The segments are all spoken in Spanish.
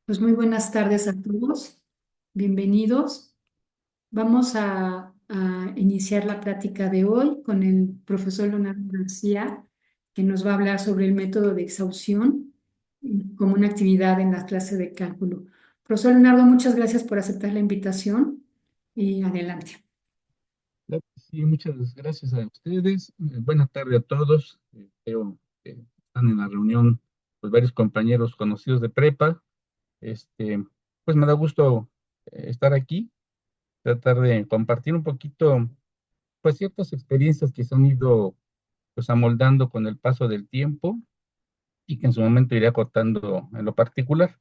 Pues muy buenas tardes a todos. Bienvenidos. Vamos a iniciar la plática de hoy con el profesor Leonardo García, que nos va a hablar sobre el método de exhaustión como una actividad en la clase de cálculo. Profesor Leonardo, muchas gracias por aceptar la invitación y adelante. Claro que sí, muchas gracias a ustedes. Buenas tardes a todos. Veo que están en la reunión pues varios compañeros conocidos de prepa. Este, pues me da gusto estar aquí, tratar de compartir un poquito pues ciertas experiencias que se han ido pues amoldando con el paso del tiempo y que en su momento iré acotando en lo particular.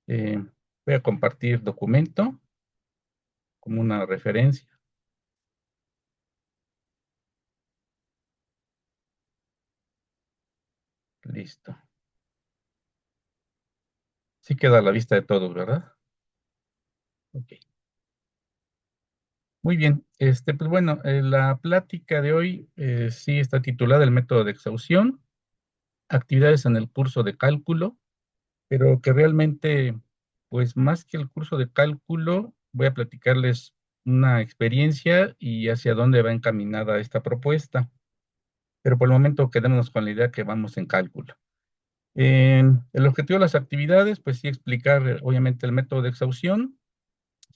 Eh, Voy a compartir documento como una referencia. Listo. Sí queda a la vista de todos, ¿verdad? Ok. Muy bien, pues bueno, la plática de hoy sí está titulada El método de exhaustión, actividades en el curso de cálculo, pero que realmente, pues más que el curso de cálculo, voy a platicarles una experiencia y hacia dónde va encaminada esta propuesta, pero por el momento quedémonos con la idea que vamos en cálculo. El objetivo de las actividades, pues sí explicar obviamente el método de exhaustión,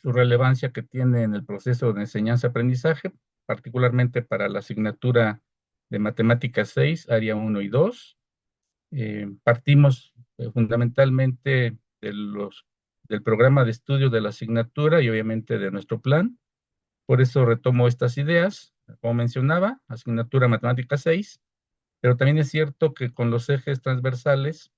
su relevancia que tiene en el proceso de enseñanza-aprendizaje, particularmente para la asignatura de Matemáticas 6, área 1 y 2. Partimos fundamentalmente del programa de estudio de la asignatura y obviamente de nuestro plan. Por eso retomo estas ideas, como mencionaba, asignatura Matemáticas 6, pero también es cierto que con los ejes transversales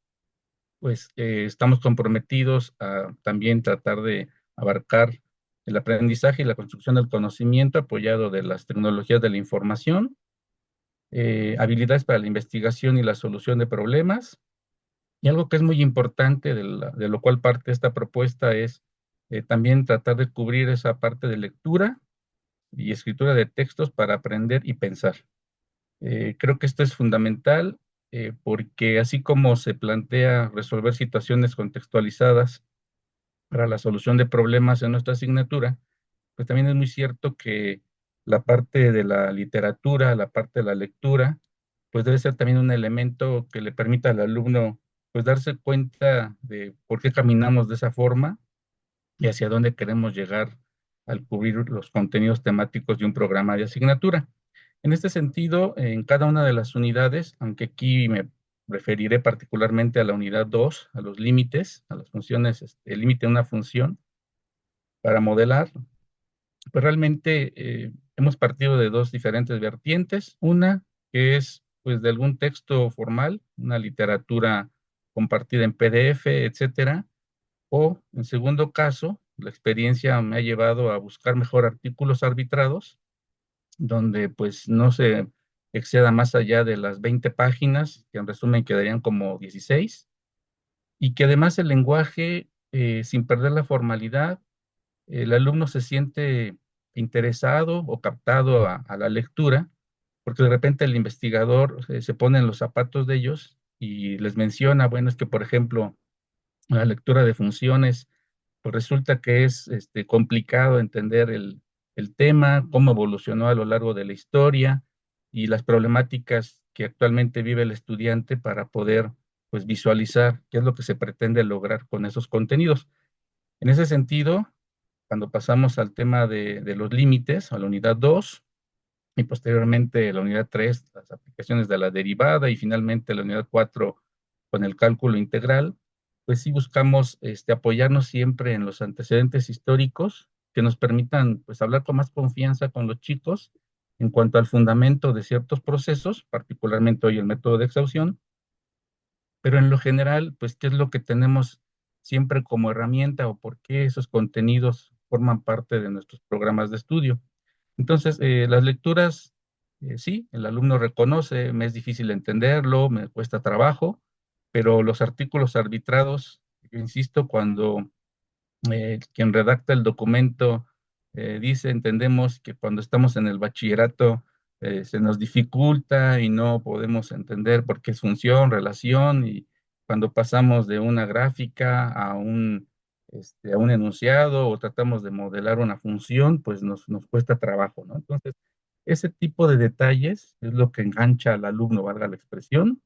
pues estamos comprometidos a también tratar de abarcar el aprendizaje y la construcción del conocimiento apoyado de las tecnologías de la información, habilidades para la investigación y la solución de problemas, y algo que es muy importante de lo cual parte esta propuesta es también tratar de cubrir esa parte de lectura y escritura de textos para aprender y pensar. Creo que esto es fundamental porque así como se plantea resolver situaciones contextualizadas para la solución de problemas en nuestra asignatura, pues también es muy cierto que la parte de la literatura, la parte de la lectura, pues debe ser también un elemento que le permita al alumno pues darse cuenta de por qué caminamos de esa forma y hacia dónde queremos llegar al cubrir los contenidos temáticos de un programa de asignatura. En este sentido, en cada una de las unidades, aunque aquí me referiré particularmente a la unidad 2, a los límites, a las funciones, el límite de una función para modelar, pues realmente hemos partido de dos diferentes vertientes. Una que es pues de algún texto formal, una literatura compartida en PDF, etcétera, o en segundo caso, la experiencia me ha llevado a buscar mejor artículos arbitrados donde pues no se exceda más allá de las 20 páginas, que en resumen quedarían como 16, y que además el lenguaje, sin perder la formalidad, el alumno se siente interesado o captado a la lectura, porque de repente el investigador se pone en los zapatos de ellos y les menciona, bueno, es que por ejemplo, la lectura de funciones pues resulta que es complicado entender el tema, cómo evolucionó a lo largo de la historia y las problemáticas que actualmente vive el estudiante para poder pues visualizar qué es lo que se pretende lograr con esos contenidos. En ese sentido, cuando pasamos al tema de los límites, a la unidad 2 y posteriormente la unidad 3, las aplicaciones de la derivada y finalmente la unidad 4 con el cálculo integral, pues sí buscamos apoyarnos siempre en los antecedentes históricos que nos permitan pues hablar con más confianza con los chicos en cuanto al fundamento de ciertos procesos, particularmente hoy el método de exhaustión, pero en lo general, pues qué es lo que tenemos siempre como herramienta o por qué esos contenidos forman parte de nuestros programas de estudio. Entonces, las lecturas, sí, el alumno reconoce, me es difícil entenderlo, me cuesta trabajo, pero los artículos arbitrados, yo insisto, cuando quien redacta el documento dice, entendemos que cuando estamos en el bachillerato se nos dificulta y no podemos entender por qué es función, relación y cuando pasamos de una gráfica a un enunciado o tratamos de modelar una función, pues nos cuesta trabajo, ¿no? Entonces, ese tipo de detalles es lo que engancha al alumno, valga la expresión,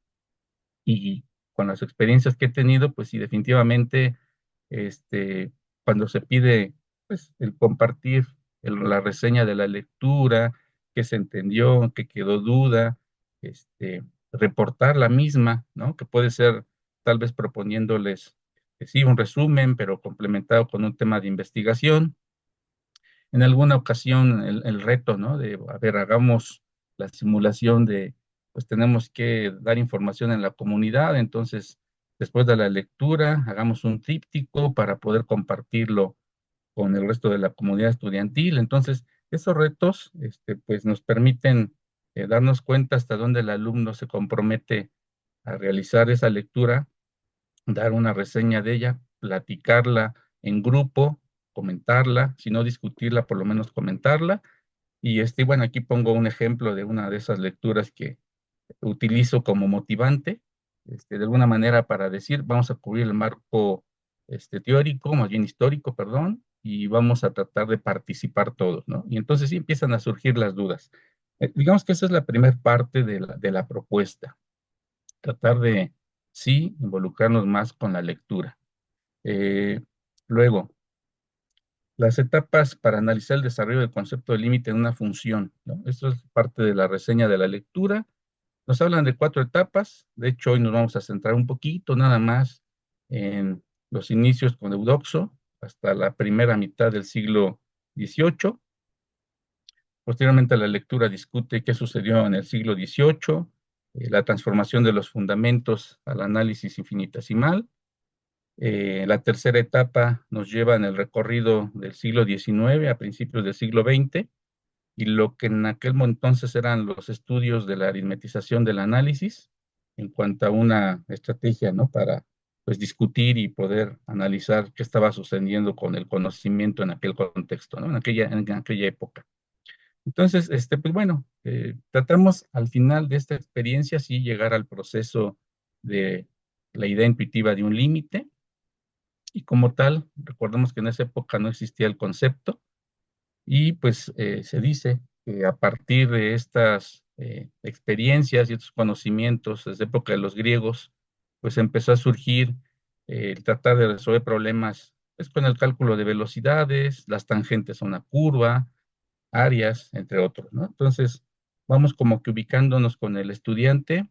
y con las experiencias que he tenido, pues sí, definitivamente, este, cuando se pide, pues, el compartir la reseña de la lectura, qué se entendió, qué quedó duda, reportar la misma, ¿no? Que puede ser tal vez proponiéndoles, sí, un resumen, pero complementado con un tema de investigación. En alguna ocasión el reto, ¿no? De, a ver, hagamos la simulación de, pues tenemos que dar información en la comunidad, entonces, después de la lectura, hagamos un tríptico para poder compartirlo con el resto de la comunidad estudiantil. Entonces, esos retos, pues nos permiten darnos cuenta hasta dónde el alumno se compromete a realizar esa lectura, dar una reseña de ella, platicarla en grupo, comentarla, si no discutirla, por lo menos comentarla. Y bueno, aquí pongo un ejemplo de una de esas lecturas que utilizo como motivante, de alguna manera para decir, vamos a cubrir el marco teórico, más bien histórico, perdón, y vamos a tratar de participar todos, ¿no? Y entonces sí empiezan a surgir las dudas. Digamos que esa es la primera parte de la propuesta, tratar de, sí, involucrarnos más con la lectura. Eh, Luego, las etapas para analizar el desarrollo del concepto de límite en una función, ¿no? Esto es parte de la reseña de la lectura. Nos hablan de 4 etapas. De hecho, hoy nos vamos a centrar un poquito nada más en los inicios con Eudoxo, hasta la primera mitad del siglo XVIII. Posteriormente, la lectura discute qué sucedió en el siglo XVIII, la transformación de los fundamentos al análisis infinitesimal. La tercera etapa nos lleva en el recorrido del siglo XIX a principios del siglo XX, y lo que en aquel entonces eran los estudios de la aritmetización del análisis en cuanto a una estrategia, ¿no? Para, pues, discutir y poder analizar qué estaba sucediendo con el conocimiento en aquel contexto, ¿no? En aquella época. Entonces, pues bueno, tratamos al final de esta experiencia sí llegar al proceso de la idea intuitiva de un límite, y como tal, recordemos que en esa época no existía el concepto, y pues se dice que a partir de estas experiencias y estos conocimientos desde época de los griegos, pues empezó a surgir el tratar de resolver problemas pues, con el cálculo de velocidades, las tangentes a una curva, áreas, entre otros, ¿no? Entonces, vamos como que ubicándonos con el estudiante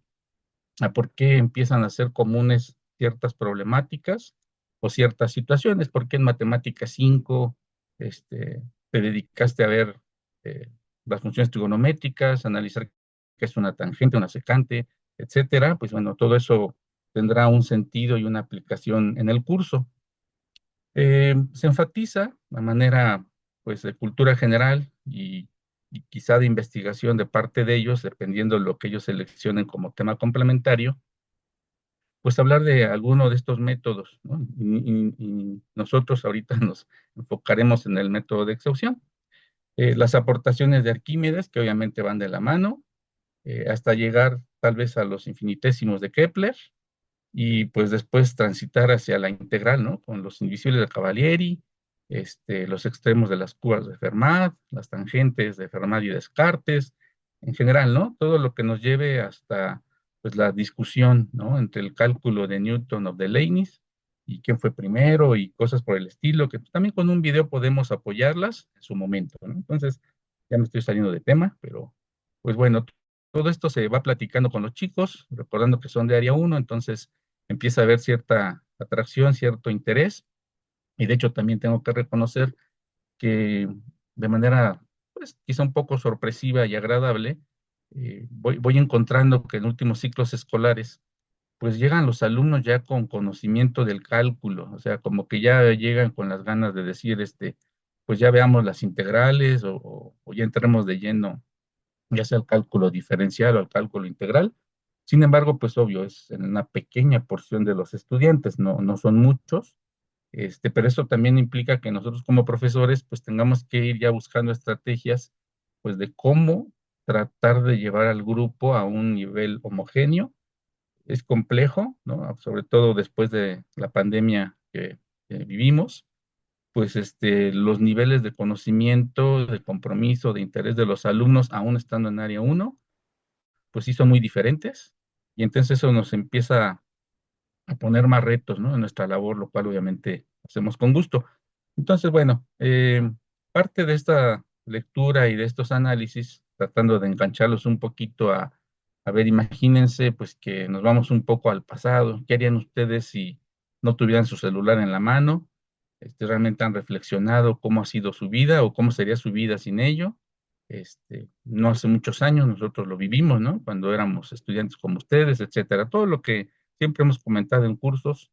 a por qué empiezan a ser comunes ciertas problemáticas o ciertas situaciones, porque en matemáticas 5 te dedicaste a ver eh, las funciones trigonométricas, analizar qué es una tangente, una secante, etcétera. Pues bueno, todo eso tendrá un sentido y una aplicación en el curso. Se enfatiza la manera, pues, de cultura general y quizá de investigación de parte de ellos, dependiendo de lo que ellos seleccionen como tema complementario, pues hablar de alguno de estos métodos, ¿no? Y nosotros ahorita nos enfocaremos en el método de exhaustión. Las aportaciones de Arquímedes, que obviamente van de la mano, hasta llegar tal vez a los infinitesimos de Kepler, y pues después transitar hacia la integral, ¿no? Con los invisibles de Cavalieri, los extremos de las curvas de Fermat, las tangentes de Fermat y Descartes, en general, ¿no? Todo lo que nos lleve hasta pues la discusión, ¿no? Entre el cálculo de Newton o de Leibniz y quién fue primero y cosas por el estilo, que también con un video podemos apoyarlas en su momento, ¿no? Entonces, ya me estoy saliendo de tema, pero pues bueno, todo esto se va platicando con los chicos, recordando que son de área uno, entonces empieza a haber cierta atracción, cierto interés, y de hecho también tengo que reconocer que de manera, pues quizá un poco sorpresiva y agradable, voy encontrando que en últimos ciclos escolares, pues llegan los alumnos ya con conocimiento del cálculo, o sea, como que ya llegan con las ganas de decir, pues ya veamos las integrales o ya entremos de lleno, ya sea el cálculo diferencial o el cálculo integral. Sin embargo, pues obvio, es en una pequeña porción de los estudiantes, no son muchos, pero eso también implica que nosotros como profesores, pues tengamos que ir ya buscando estrategias, pues de cómo tratar de llevar al grupo a un nivel homogéneo, es complejo, ¿no? Sobre todo después de la pandemia que vivimos, pues los niveles de conocimiento, de compromiso, de interés de los alumnos, aún estando en área uno, pues sí son muy diferentes. Y entonces eso nos empieza a poner más retos, ¿no? En nuestra labor, lo cual obviamente hacemos con gusto. Entonces, bueno, parte de esta lectura y de estos análisis, tratando de engancharlos un poquito a ver, imagínense, pues que nos vamos un poco al pasado. ¿Qué harían ustedes si no tuvieran su celular en la mano? ¿Realmente han reflexionado cómo ha sido su vida o cómo sería su vida sin ello? No hace muchos años nosotros lo vivimos, ¿no? Cuando éramos estudiantes como ustedes, etcétera. Todo lo que siempre hemos comentado en cursos,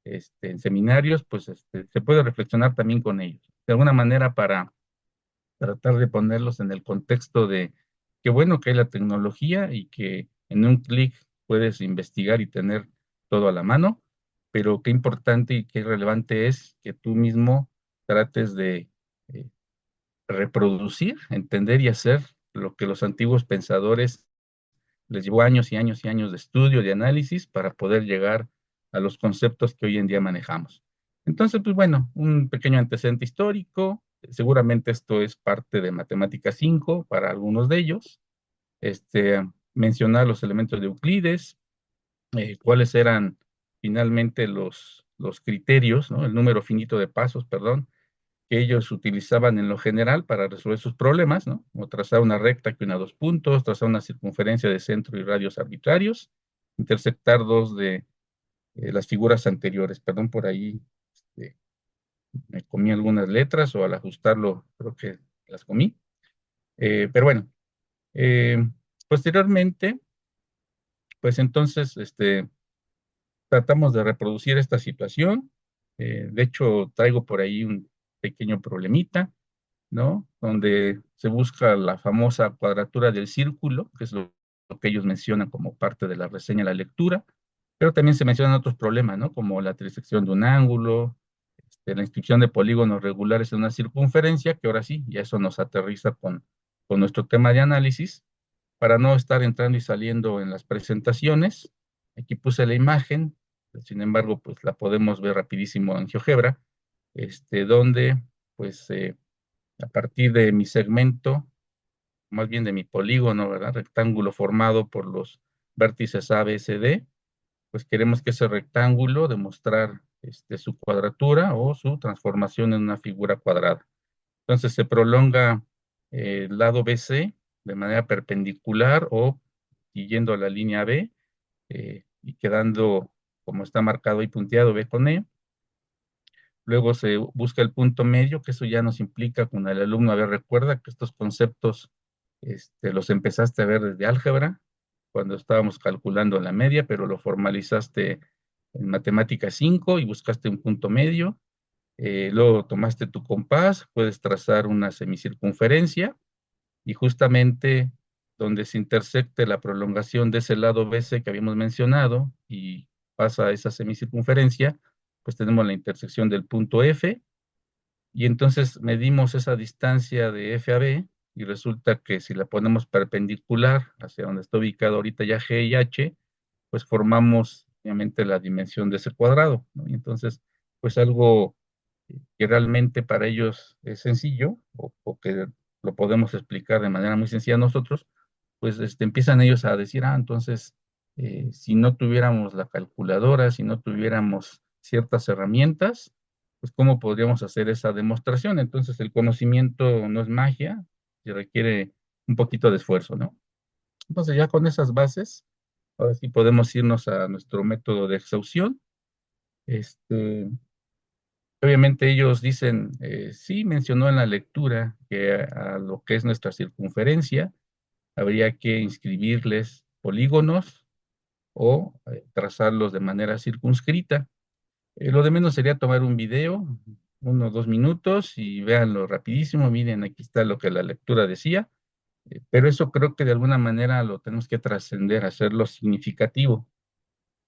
en seminarios, pues se puede reflexionar también con ellos. De alguna manera para tratar de ponerlos en el contexto de qué bueno que hay la tecnología y que en un clic puedes investigar y tener todo a la mano, pero qué importante y qué relevante es que tú mismo trates de eh, reproducir, entender y hacer lo que los antiguos pensadores les llevó años y años y años de estudio, de análisis, para poder llegar a los conceptos que hoy en día manejamos. Entonces, pues bueno, un pequeño antecedente histórico, seguramente esto es parte de Matemática 5 para algunos de ellos, mencionar los elementos de Euclides, cuáles eran finalmente los criterios, ¿no? El número finito de pasos, perdón, que ellos utilizaban en lo general para resolver sus problemas, ¿no? Como trazar una recta que una dos puntos, trazar una circunferencia de centro y radios arbitrarios, intersectar dos de las figuras anteriores. Perdón, por ahí me comí algunas letras o al ajustarlo creo que las comí. Pero bueno, eh, posteriormente, pues entonces tratamos de reproducir esta situación. De hecho, traigo por ahí un pequeño problemita, ¿no? Donde se busca la famosa cuadratura del círculo, que es lo que ellos mencionan como parte de la reseña de la lectura, pero también se mencionan otros problemas, ¿no? Como la trisección de un ángulo, la inscripción de polígonos regulares en una circunferencia, que ahora sí, ya eso nos aterriza con nuestro tema de análisis, para no estar entrando y saliendo en las presentaciones. Aquí puse la imagen, sin embargo, pues la podemos ver rapidísimo en GeoGebra, donde pues a partir de mi segmento, más bien de mi polígono, ¿verdad? Rectángulo formado por los vértices A, B, C, D, pues queremos que ese rectángulo demostrar su cuadratura o su transformación en una figura cuadrada. Entonces se prolonga el lado BC de manera perpendicular o siguiendo la línea B y quedando como está marcado y punteado B con E. Luego se busca el punto medio, que eso ya nos implica con el alumno, a ver, recuerda que estos conceptos los empezaste a ver desde álgebra, cuando estábamos calculando la media, pero lo formalizaste en matemática 5 y buscaste un punto medio. Luego tomaste tu compás, puedes trazar una semicircunferencia y justamente donde se intersecte la prolongación de ese lado BC que habíamos mencionado y pasa a esa semicircunferencia, pues tenemos la intersección del punto F y entonces medimos esa distancia de F a B y resulta que si la ponemos perpendicular hacia donde está ubicado ahorita ya G y H, pues formamos obviamente la dimensión de ese cuadrado, ¿no? Y entonces, pues algo que realmente para ellos es sencillo o que lo podemos explicar de manera muy sencilla nosotros, pues empiezan ellos a decir, entonces, si no tuviéramos la calculadora, si no tuviéramos ciertas herramientas, pues cómo podríamos hacer esa demostración. Entonces, el conocimiento no es magia, se requiere un poquito de esfuerzo, ¿no? Entonces, ya con esas bases, ahora sí podemos irnos a nuestro método de exhaustión. Este, Obviamente ellos dicen, sí mencionó en la lectura que a lo que es nuestra circunferencia habría que inscribirles polígonos o trazarlos de manera circunscrita. Lo de menos sería tomar un video, 1 o 2 minutos y véanlo rapidísimo, miren, aquí está lo que la lectura decía, pero eso creo que de alguna manera lo tenemos que trascender, hacerlo significativo,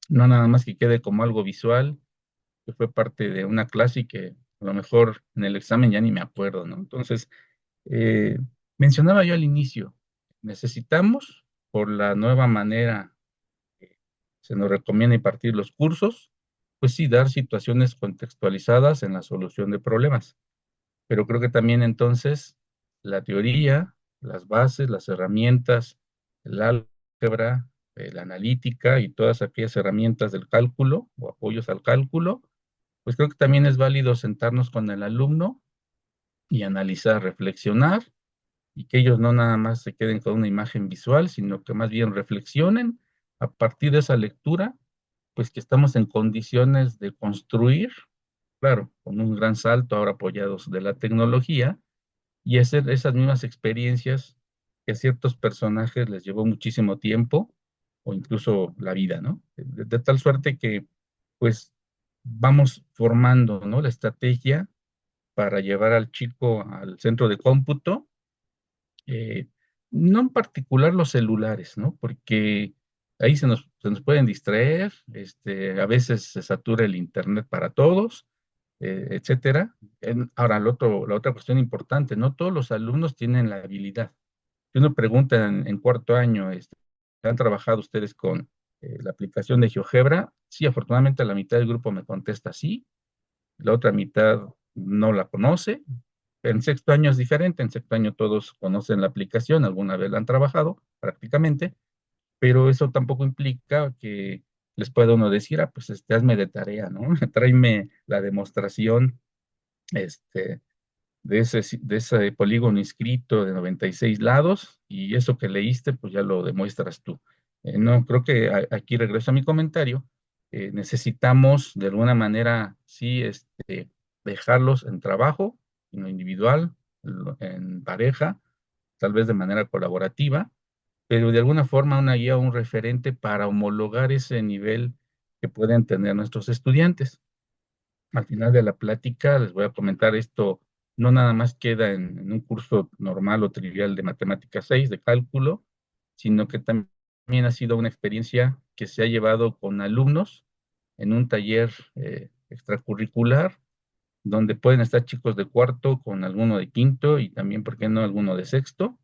no nada más que quede como algo visual que fue parte de una clase y que a lo mejor en el examen ya ni me acuerdo, ¿no? Entonces, eh, mencionaba yo al inicio, necesitamos, por la nueva manera se nos recomienda impartir los cursos, pues sí, dar situaciones contextualizadas en la solución de problemas. Pero creo que también entonces la teoría, las bases, las herramientas, el álgebra, la analítica y todas aquellas herramientas del cálculo o apoyos al cálculo, pues creo que también es válido sentarnos con el alumno y analizar, reflexionar, y que ellos no nada más se queden con una imagen visual, sino que más bien reflexionen a partir de esa lectura, pues que estamos en condiciones de construir, claro, con un gran salto ahora apoyados de la tecnología, y hacer esas mismas experiencias que a ciertos personajes les llevó muchísimo tiempo o incluso la vida, ¿no? De tal suerte que, pues, vamos formando, ¿no? La estrategia para llevar al chico al centro de cómputo, eh, no en particular los celulares, ¿no? Porque ahí se nos pueden distraer, a veces se satura el internet para todos, etcétera. Ahora, la otra cuestión importante, no todos los alumnos tienen la habilidad. Si uno pregunta en cuarto año, ¿han trabajado ustedes con la aplicación de GeoGebra? Sí, afortunadamente la mitad del grupo me contesta sí, la otra mitad no la conoce. En sexto año es diferente, en sexto año todos conocen la aplicación, alguna vez la han trabajado prácticamente, pero eso tampoco implica que les pueda uno decir, pues hazme de tarea, ¿no? Tráeme la demostración, este, de ese polígono inscrito de 96 lados y eso que leíste, pues ya lo demuestras tú. No, creo que aquí regreso a mi comentario. Necesitamos de alguna manera, sí, dejarlos en trabajo, en lo individual, en pareja, tal vez de manera colaborativa, pero de alguna forma una guía o un referente para homologar ese nivel que pueden tener nuestros estudiantes. Al final de la plática les voy a comentar esto, no nada más queda en un curso normal o trivial de matemática 6 de cálculo, sino que también ha sido una experiencia que se ha llevado con alumnos en un taller extracurricular, donde pueden estar chicos de cuarto con alguno de quinto y también, ¿por qué no?, alguno de sexto,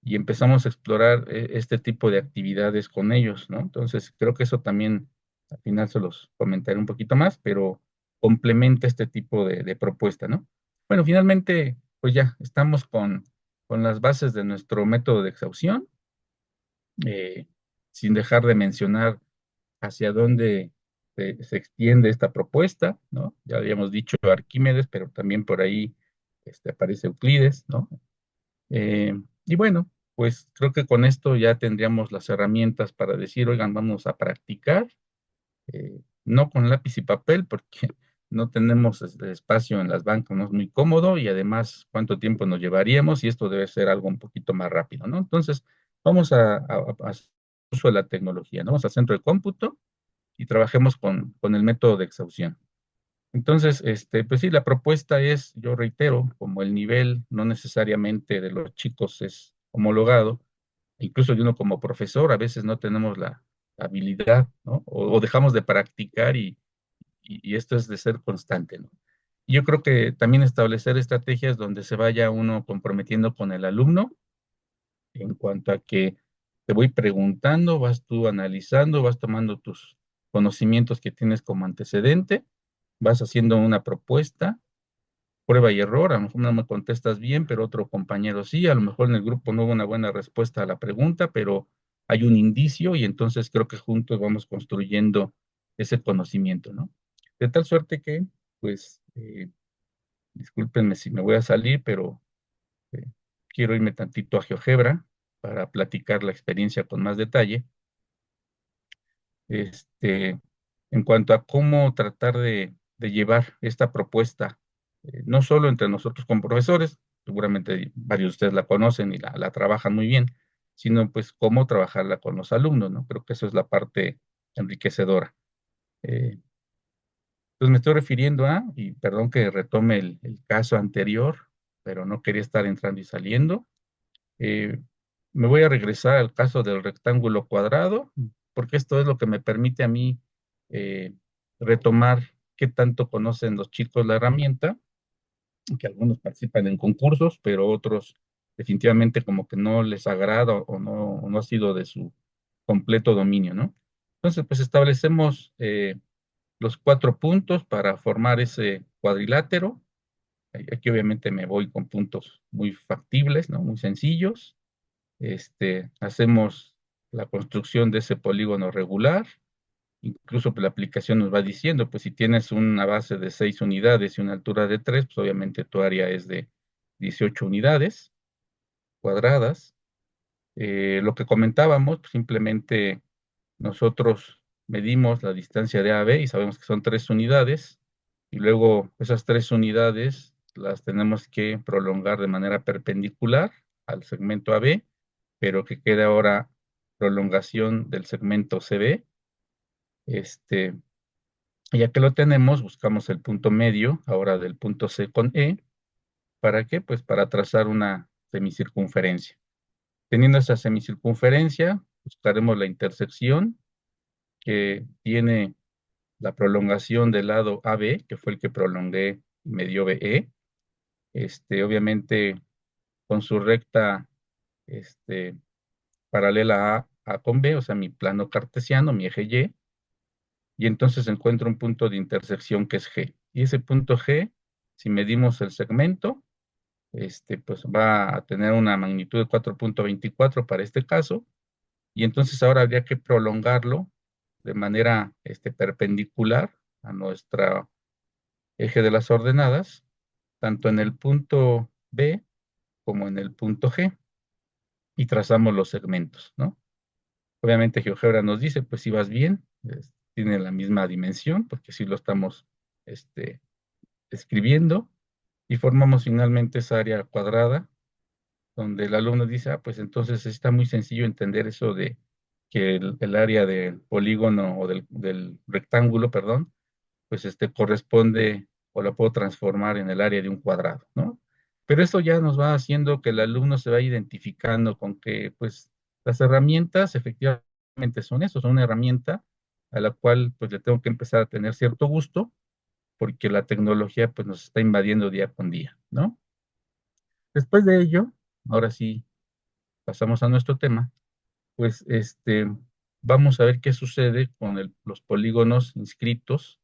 y empezamos a explorar este tipo de actividades con ellos, ¿no? Entonces, creo que eso también, al final se los comentaré un poquito más, pero complementa este tipo de propuesta, ¿no? Bueno, finalmente, pues ya estamos con las bases de nuestro método de exhaustión, eh, sin dejar de mencionar hacia dónde se extiende esta propuesta, ¿no? Ya habíamos dicho Arquímedes, pero también por ahí aparece Euclides, ¿no? Y bueno, pues creo que con esto ya tendríamos las herramientas para decir, oigan, vamos a practicar, no con lápiz y papel, porque no tenemos espacio en las bancas, no es muy cómodo y además cuánto tiempo nos llevaríamos y esto debe ser algo un poquito más rápido, ¿no? Entonces, vamos a hacer uso de la tecnología, ¿no? Vamos al centro de cómputo y trabajemos con el método de exhaustión. Entonces, pues sí, la propuesta es, yo reitero, como el nivel no necesariamente de los chicos es homologado, incluso de uno como profesor, a veces no tenemos la habilidad, ¿no? O dejamos de practicar y esto es de ser constante, ¿no? Yo creo que también establecer estrategias donde se vaya uno comprometiendo con el alumno en cuanto a que te voy preguntando, vas tú analizando, vas tomando tus conocimientos que tienes como antecedente, vas haciendo una propuesta, prueba y error, a lo mejor no me contestas bien, pero otro compañero sí, a lo mejor en el grupo no hubo una buena respuesta a la pregunta, pero hay un indicio y entonces creo que juntos vamos construyendo ese conocimiento, ¿no? De tal suerte que, pues, discúlpenme si me voy a salir, pero eh, quiero irme tantito a GeoGebra para platicar la experiencia con más detalle. Este, en cuanto a cómo tratar de llevar esta propuesta, no solo entre nosotros como profesores, seguramente varios de ustedes la conocen y la trabajan muy bien, sino pues cómo trabajarla con los alumnos, ¿no? Creo que eso es la parte enriquecedora. Entonces me estoy refiriendo y perdón que retome el caso anterior, pero no quería estar entrando y saliendo. Eh, Me voy a regresar al caso del rectángulo cuadrado, porque esto es lo que me permite a mí eh, retomar qué tanto conocen los chicos la herramienta, que algunos participan en concursos, pero otros definitivamente como que no les agrada o no ha sido de su completo dominio, ¿no? Entonces, pues establecemos los 4 puntos para formar ese cuadrilátero. Aquí obviamente me voy con puntos muy factibles, ¿no? Muy sencillos. Hacemos la construcción de ese polígono regular. Incluso pues, la aplicación nos va diciendo, pues si tienes una base de 6 unidades y una altura de 3, pues obviamente tu área es de 18 unidades cuadradas. Lo que comentábamos, pues, simplemente nosotros medimos la distancia de A a B y sabemos que son 3 unidades, y luego esas 3 unidades las tenemos que prolongar de manera perpendicular al segmento AB, pero que quede ahora prolongación del segmento CB. Ya que lo tenemos, buscamos el punto medio, ahora del punto C con E. ¿Para qué? Pues para trazar una semicircunferencia. Teniendo esa semicircunferencia, buscaremos la intersección que tiene la prolongación del lado AB, que fue el que prolongué y me dio BE. Obviamente con su recta este, paralela A con B, o sea, mi plano cartesiano, mi eje y entonces encuentro un punto de intersección que es G. Y ese punto G, si medimos el segmento, pues va a tener una magnitud de 4.24 para este caso, y entonces ahora habría que prolongarlo de manera perpendicular a nuestro eje de las ordenadas, tanto en el punto B como en el punto G, y trazamos los segmentos, ¿no? Obviamente GeoGebra nos dice, pues si vas bien, tiene la misma dimensión, porque si lo estamos este, escribiendo, y formamos finalmente esa área cuadrada donde el alumno dice, ah, pues entonces está muy sencillo entender eso de que el área del polígono o del rectángulo, perdón, pues corresponde o la puedo transformar en el área de un cuadrado, ¿no? Pero eso ya nos va haciendo que el alumno se va identificando con que, pues, las herramientas efectivamente son eso, son una herramienta a la cual, pues, le tengo que empezar a tener cierto gusto, porque la tecnología, pues, nos está invadiendo día con día, ¿no? Después de ello, ahora sí, pasamos a nuestro tema, pues vamos a ver qué sucede con los polígonos inscritos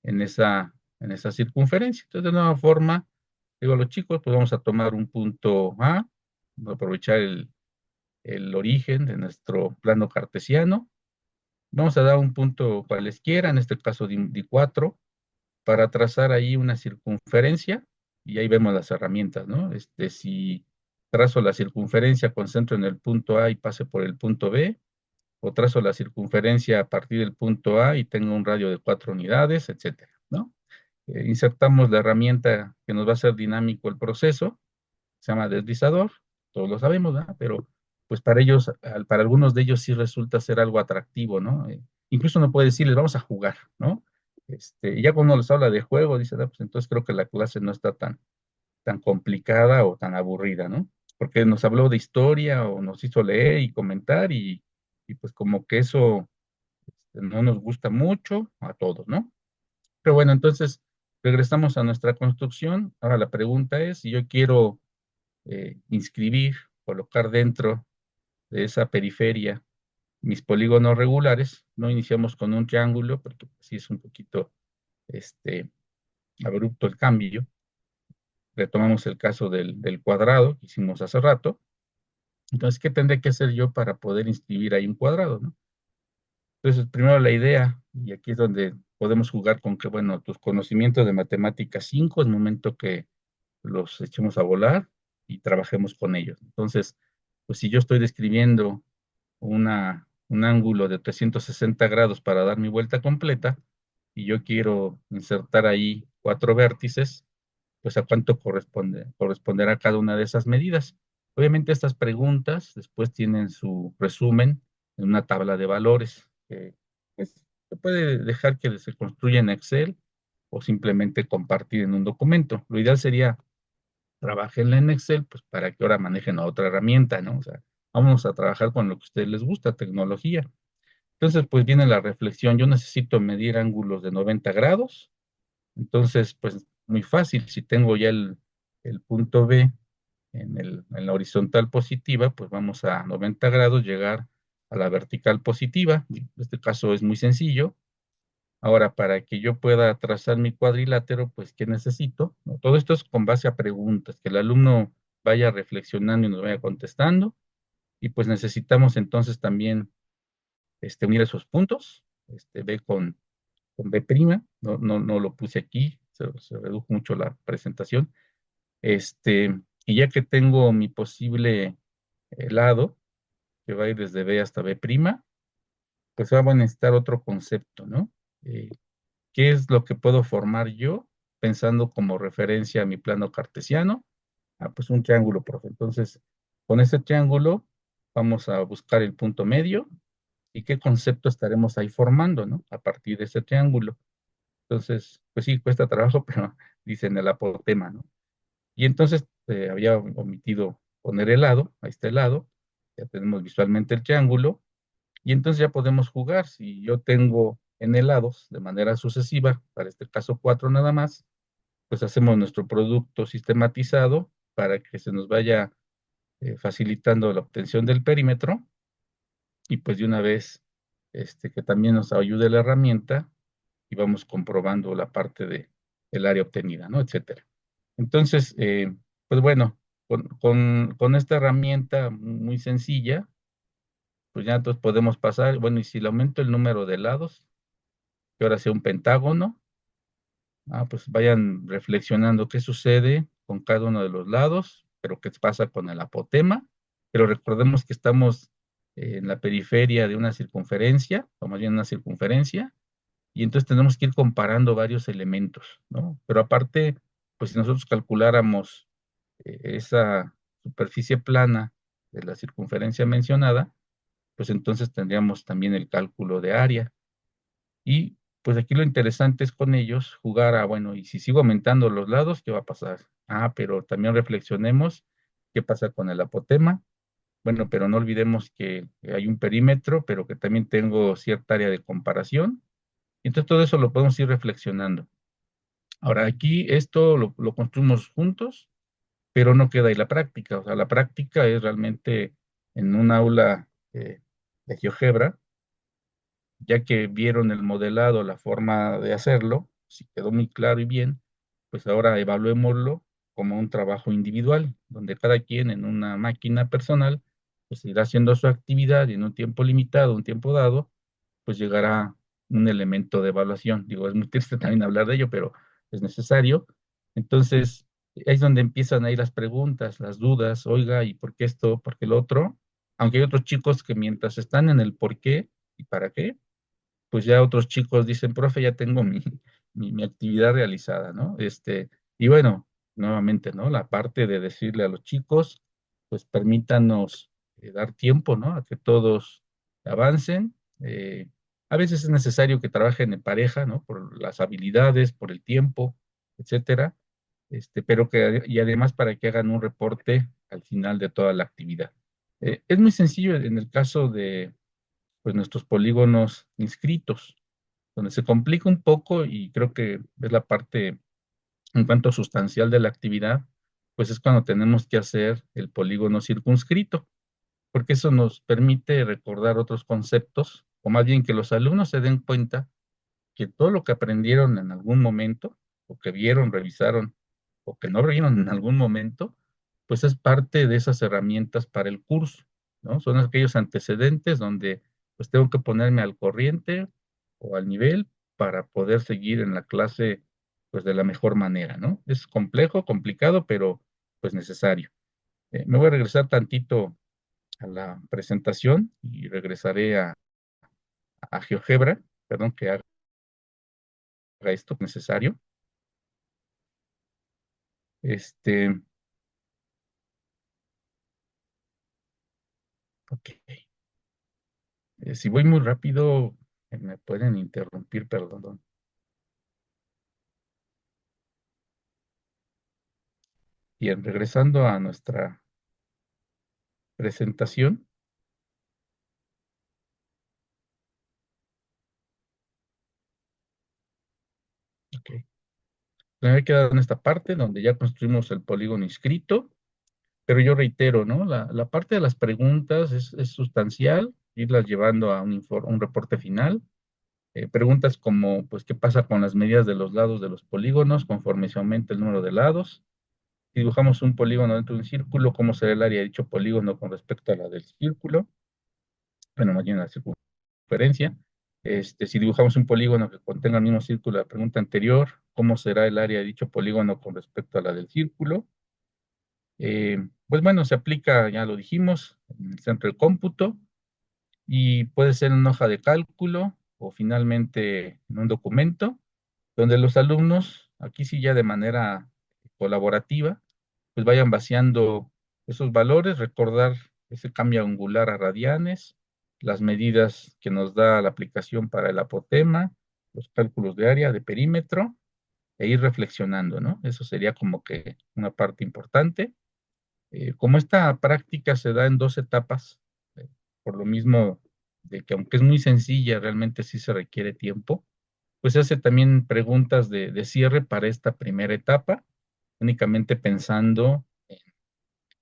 en esa circunferencia. Entonces, de nueva forma, digo a los chicos, pues vamos a tomar un punto A, vamos a aprovechar el origen de nuestro plano cartesiano, vamos a dar un punto cualesquiera, en este caso D4, para trazar ahí una circunferencia, y ahí vemos las herramientas, ¿no? Si trazo la circunferencia, concentro en el punto A y pase por el punto B, o trazo la circunferencia a partir del punto A y tengo un radio de 4 unidades, etcétera, ¿no? Insertamos la herramienta que nos va a hacer dinámico el proceso, se llama deslizador, todos lo sabemos, ¿verdad? Pero pues para ellos, para algunos de ellos sí resulta ser algo atractivo, ¿no? Incluso uno puede decirles, vamos a jugar, ¿no? Y ya cuando uno les habla de juego, dice, ah, pues entonces creo que la clase no está tan complicada o tan aburrida, ¿no? Porque nos habló de historia o nos hizo leer y comentar y pues como que eso no nos gusta mucho a todos, ¿no? Pero bueno, entonces regresamos a nuestra construcción. Ahora la pregunta es, si yo quiero inscribir, colocar dentro de esa periferia mis polígonos regulares, no iniciamos con un triángulo, porque sí es un poquito este, abrupto el cambio. Retomamos el caso del cuadrado que hicimos hace rato. Entonces, ¿qué tendré que hacer yo para poder inscribir ahí un cuadrado, ¿no? Entonces, primero la idea, y aquí es donde podemos jugar con que, bueno, tus conocimientos de matemáticas 5 es momento que los echemos a volar y trabajemos con ellos. Entonces, pues si yo estoy describiendo un ángulo de 360 grados para dar mi vuelta completa y yo quiero insertar ahí 4 vértices, pues a cuánto corresponderá cada una de esas medidas. Obviamente estas preguntas después tienen su resumen en una tabla de valores que pues, se puede dejar que se construya en Excel o simplemente compartir en un documento. Lo ideal sería trabajenla en Excel, pues para que ahora manejen otra herramienta, ¿no? O sea, vamos a trabajar con lo que a ustedes les gusta, tecnología. Entonces, pues viene la reflexión, yo necesito medir ángulos de 90 grados, entonces, pues muy fácil, si tengo ya el punto B en la horizontal positiva, pues vamos a 90 grados llegar a la vertical positiva. En este caso es muy sencillo. Ahora, para que yo pueda trazar mi cuadrilátero, pues, ¿qué necesito? ¿No? Todo esto es con base a preguntas, que el alumno vaya reflexionando y nos vaya contestando. Y pues necesitamos entonces también unir esos puntos, B con B', no lo puse aquí, se redujo mucho la presentación. Y ya que tengo mi posible lado, que va a ir desde B hasta B', pues vamos a necesitar otro concepto, ¿no? Eh, ¿Qué es lo que puedo formar yo pensando como referencia a mi plano cartesiano? Ah, pues un triángulo, profe. Entonces, con ese triángulo vamos a buscar el punto medio y qué concepto estaremos ahí formando, ¿no? A partir de ese triángulo. Entonces, pues sí, cuesta trabajo, pero dicen el apotema, ¿no? Y entonces había omitido poner el lado, ahí está el lado, ya tenemos visualmente el triángulo, y entonces ya podemos jugar. Si yo tengo n lados de manera sucesiva, para este caso 4 nada más, pues hacemos nuestro producto sistematizado para que se nos vaya facilitando la obtención del perímetro, y pues de una vez que también nos ayude la herramienta y vamos comprobando la parte de el área obtenida, ¿no? Etcétera. Entonces, pues bueno, con esta herramienta muy sencilla, pues ya entonces podemos pasar, bueno, y si le aumento el número de lados, que ahora sea un pentágono, pues vayan reflexionando qué sucede con cada uno de los lados, pero qué pasa con el apotema, pero recordemos que estamos en la periferia de una circunferencia, o más bien una circunferencia, y entonces tenemos que ir comparando varios elementos, ¿no? Pero aparte, pues si nosotros calculáramos esa superficie plana de la circunferencia mencionada, pues entonces tendríamos también el cálculo de área. Y pues aquí lo interesante es con ellos jugar a, bueno, y si sigo aumentando los lados, ¿qué va a pasar? Pero también reflexionemos qué pasa con el apotema. Bueno, pero no olvidemos que hay un perímetro, pero que también tengo cierta área de comparación. Entonces todo eso lo podemos ir reflexionando. Ahora aquí esto lo construimos juntos, pero no queda ahí la práctica. O sea, la práctica es realmente en un aula de GeoGebra, ya que vieron el modelado, la forma de hacerlo, si quedó muy claro y bien, pues ahora evaluémoslo como un trabajo individual, donde cada quien en una máquina personal, pues irá haciendo su actividad y en un tiempo limitado, un tiempo dado, pues llegará un elemento de evaluación. Digo, es muy triste también hablar de ello, pero es necesario. Entonces, ahí es donde empiezan ahí las preguntas, las dudas, oiga, ¿y por qué esto, por qué lo otro? Aunque hay otros chicos que mientras están en el por qué y para qué, pues ya otros chicos dicen, profe, ya tengo mi actividad realizada, ¿no? Y bueno, nuevamente, ¿no? La parte de decirle a los chicos, pues permítanos dar tiempo, ¿no? A que todos avancen. A veces es necesario que trabajen en pareja, ¿no? Por las habilidades, por el tiempo, etcétera. Pero y además para que hagan un reporte al final de toda la actividad. Es muy sencillo en el caso de pues nuestros polígonos inscritos, donde se complica un poco y creo que es la parte un tanto sustancial de la actividad, pues es cuando tenemos que hacer el polígono circunscrito, porque eso nos permite recordar otros conceptos, o más bien que los alumnos se den cuenta que todo lo que aprendieron en algún momento, o que vieron, revisaron, o que no vieron en algún momento, pues es parte de esas herramientas para el curso, ¿no? Son aquellos antecedentes donde pues tengo que ponerme al corriente o al nivel para poder seguir en la clase pues de la mejor manera, ¿no? Es complejo, complicado, pero pues necesario. Me voy a regresar tantito a la presentación y regresaré a GeoGebra, perdón, que haga esto necesario. Este, ok. Si voy muy rápido, me pueden interrumpir, perdón. Bien, regresando a nuestra presentación. Ok. Me había quedado en esta parte donde ya construimos el polígono inscrito, pero yo reitero, ¿no? La parte de las preguntas es sustancial, irlas llevando a un reporte final. Preguntas como, pues, ¿qué pasa con las medidas de los lados de los polígonos conforme se aumenta el número de lados? Si dibujamos un polígono dentro de un círculo, ¿cómo será el área de dicho polígono con respecto a la del círculo? Bueno, más bien la circunferencia. Si dibujamos un polígono que contenga el mismo círculo, la pregunta anterior, ¿cómo será el área de dicho polígono con respecto a la del círculo? Pues bueno, se aplica, ya lo dijimos, en el centro del cómputo y puede ser en una hoja de cálculo o finalmente en un documento donde los alumnos, aquí sí ya de manera colaborativa, pues vayan vaciando esos valores, recordar ese cambio angular a radianes, las medidas que nos da la aplicación para el apotema, los cálculos de área, de perímetro, e ir reflexionando, ¿no? Eso sería como que una parte importante. Como esta práctica se da en dos etapas, eh, por lo mismo de que aunque es muy sencilla, realmente sí se requiere tiempo, pues se hace también preguntas de cierre para esta primera etapa, únicamente pensando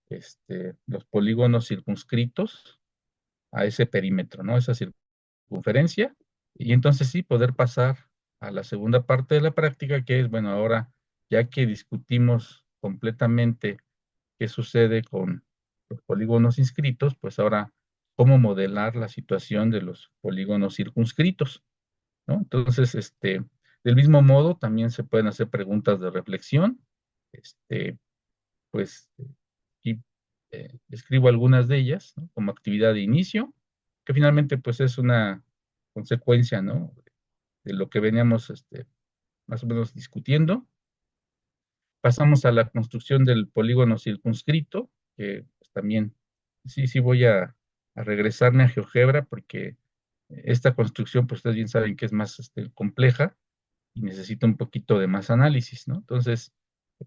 en los polígonos circunscritos a ese perímetro, ¿no? Esa circunferencia, y entonces sí poder pasar a la segunda parte de la práctica, que es, bueno, ahora ya que discutimos completamente qué sucede con los polígonos inscritos, pues ahora cómo modelar la situación de los polígonos circunscritos, ¿no? Entonces, del mismo modo, también se pueden hacer preguntas de reflexión. Pues, y escribo algunas de ellas, ¿no? Como actividad de inicio, que finalmente, pues, es una consecuencia, ¿no? De lo que veníamos, más o menos discutiendo. Pasamos a la construcción del polígono circunscrito, que pues, también, sí voy a regresarme a GeoGebra, porque esta construcción, pues, ustedes bien saben que es más, compleja, y necesita un poquito de más análisis, ¿no? Entonces,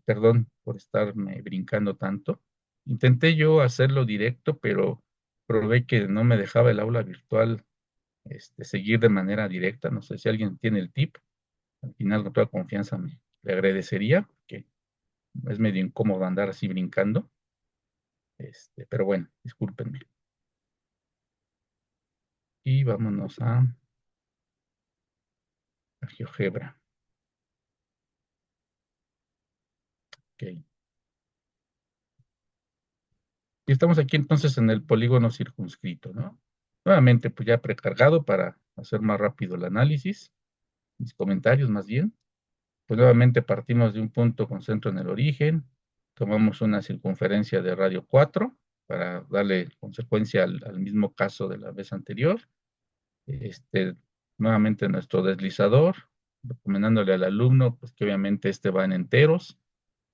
perdón por estarme brincando tanto. Intenté yo hacerlo directo, pero probé que no me dejaba el aula virtual seguir de manera directa. No sé si alguien tiene el tip. Al final, con toda confianza, le agradecería, porque es medio incómodo andar así brincando. Pero bueno, discúlpenme. Y vámonos a GeoGebra. Ok. Y estamos aquí entonces en el polígono circunscrito, ¿no? Nuevamente, pues ya precargado para hacer más rápido el análisis, mis comentarios más bien. Pues nuevamente partimos de un punto con centro en el origen, tomamos una circunferencia de radio 4 para darle consecuencia al mismo caso de la vez anterior. Este, Nuevamente nuestro deslizador, recomendándole al alumno pues que obviamente va en enteros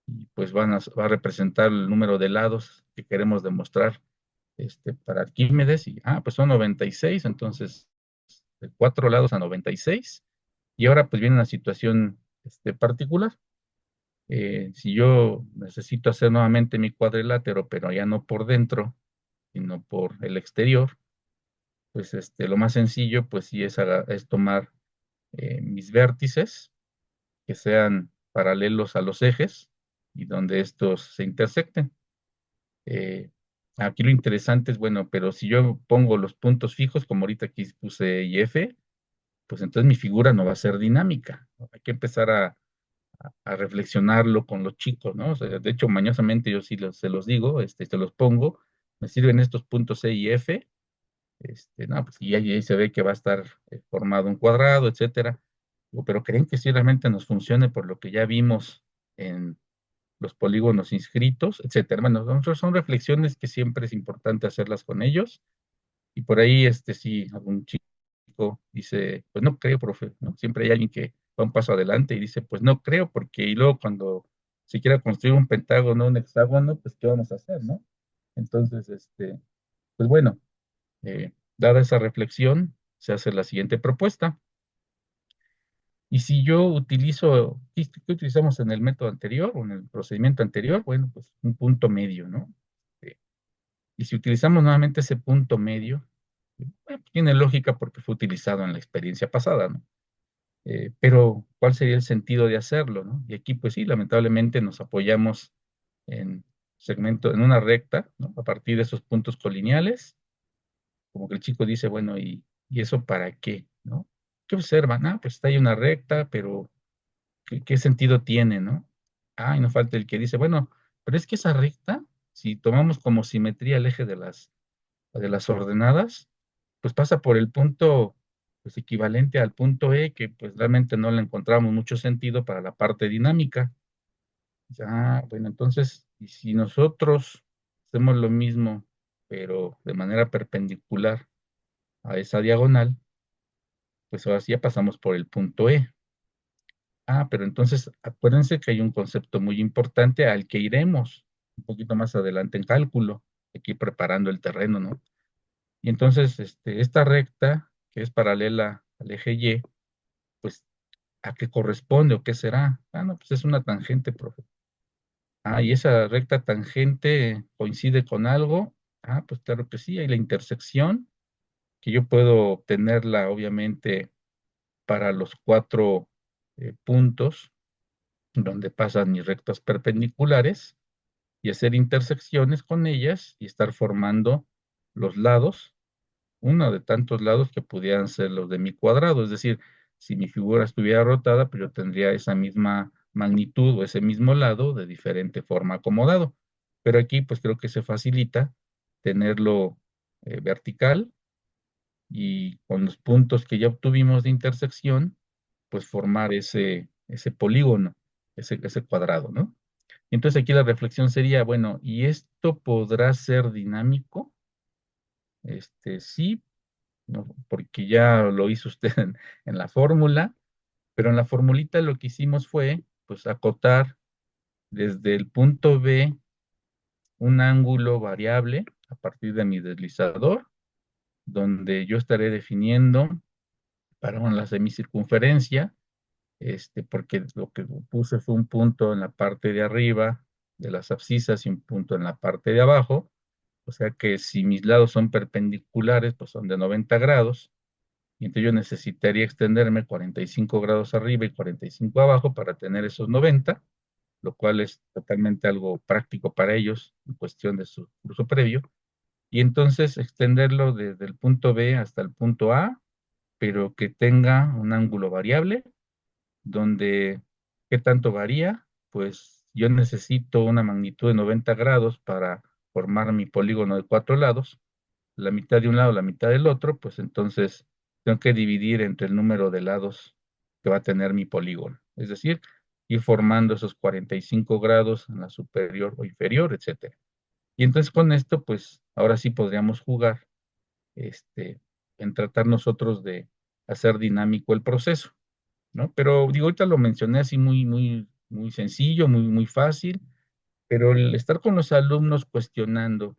y pues va a representar el número de lados que queremos demostrar para Arquímedes, y pues son 96, entonces de 4 lados a 96, y ahora pues viene una situación particular. Si yo necesito hacer nuevamente mi cuadrilátero, pero ya no por dentro, sino por el exterior, pues lo más sencillo, pues sí es tomar mis vértices, que sean paralelos a los ejes, y donde estos se intersecten. Eh, Aquí lo interesante es, bueno, pero si yo pongo los puntos fijos, como ahorita aquí puse y F, pues entonces mi figura no va a ser dinámica, ¿no? Hay que empezar a reflexionarlo con los chicos, ¿no? O sea, de hecho, mañosamente yo sí se los digo, se los pongo, me sirven estos puntos E y F, no, pues y ahí se ve que va a estar formado un cuadrado, etcétera. Digo, pero ¿creen que sí realmente nos funcione por lo que ya vimos en los polígonos inscritos, etcétera? Bueno, son reflexiones que siempre es importante hacerlas con ellos, y por ahí, si algún chico dice, pues no creo, profe, ¿no? Siempre hay alguien que va un paso adelante y dice, pues no creo, porque y luego cuando se quiera construir un pentágono, un hexágono, pues ¿qué vamos a hacer, no? Entonces, pues bueno, dada esa reflexión, se hace la siguiente propuesta. Y si yo utilizo, ¿qué utilizamos en el método anterior o en el procedimiento anterior? Bueno, pues un punto medio, ¿no? Y si utilizamos nuevamente ese punto medio, bueno, tiene lógica porque fue utilizado en la experiencia pasada, ¿no? Pero, ¿cuál sería el sentido de hacerlo, no? Y aquí, pues sí, lamentablemente nos apoyamos en en una recta, ¿no? A partir de esos puntos colineales, como que el chico dice, bueno, ¿y eso para qué? ¿No? ¿Qué observan? Ah, pues está ahí una recta, pero ¿qué sentido tiene, no? Ah, y no falta el que dice, bueno, pero es que esa recta, si tomamos como simetría el eje de las ordenadas, pues pasa por el punto pues, equivalente al punto E, que pues realmente no le encontramos mucho sentido para la parte dinámica. Ya, bueno, entonces, y si nosotros hacemos lo mismo, pero de manera perpendicular a esa diagonal, pues ahora sí ya pasamos por el punto E. Ah, pero entonces acuérdense que hay un concepto muy importante al que iremos un poquito más adelante en cálculo, aquí preparando el terreno, ¿no? Y entonces, esta recta, que es paralela al eje Y, pues, ¿a qué corresponde o qué será? Ah, no, pues es una tangente, profe. Ah, y esa recta tangente coincide con algo. Ah, pues claro que sí, hay la intersección, que yo puedo obtenerla, obviamente, para los cuatro puntos donde pasan mis rectas perpendiculares y hacer intersecciones con ellas y estar formando los lados, uno de tantos lados que pudieran ser los de mi cuadrado. Es decir, si mi figura estuviera rotada, pues yo tendría esa misma magnitud o ese mismo lado de diferente forma acomodado. Pero aquí, pues creo que se facilita tenerlo vertical y con los puntos que ya obtuvimos de intersección, pues formar ese polígono, ese cuadrado, ¿no? Entonces aquí la reflexión sería, bueno, ¿y esto podrá ser dinámico? Sí, ¿no? Porque ya lo hizo usted en la fórmula, pero en la formulita lo que hicimos fue, pues, acotar desde el punto B un ángulo variable a partir de mi deslizador, donde yo estaré definiendo para la semicircunferencia, porque lo que puse fue un punto en la parte de arriba de las abscisas y un punto en la parte de abajo. O sea que si mis lados son perpendiculares, pues son de 90 grados. Y entonces yo necesitaría extenderme 45 grados arriba y 45 abajo para tener esos 90, lo cual es totalmente algo práctico para ellos en cuestión de su curso previo. Y entonces extenderlo desde el punto B hasta el punto A, pero que tenga un ángulo variable donde, ¿qué tanto varía? Pues yo necesito una magnitud de 90 grados para formar mi polígono de cuatro lados, la mitad de un lado, la mitad del otro, pues entonces tengo que dividir entre el número de lados que va a tener mi polígono. Es decir, ir formando esos 45 grados en la superior o inferior, etcétera. Y entonces con esto, pues ahora sí podríamos jugar, en tratar nosotros de hacer dinámico el proceso. ¿No? Pero digo, ahorita lo mencioné así muy, muy, muy sencillo, muy, muy fácil, pero el estar con los alumnos cuestionando,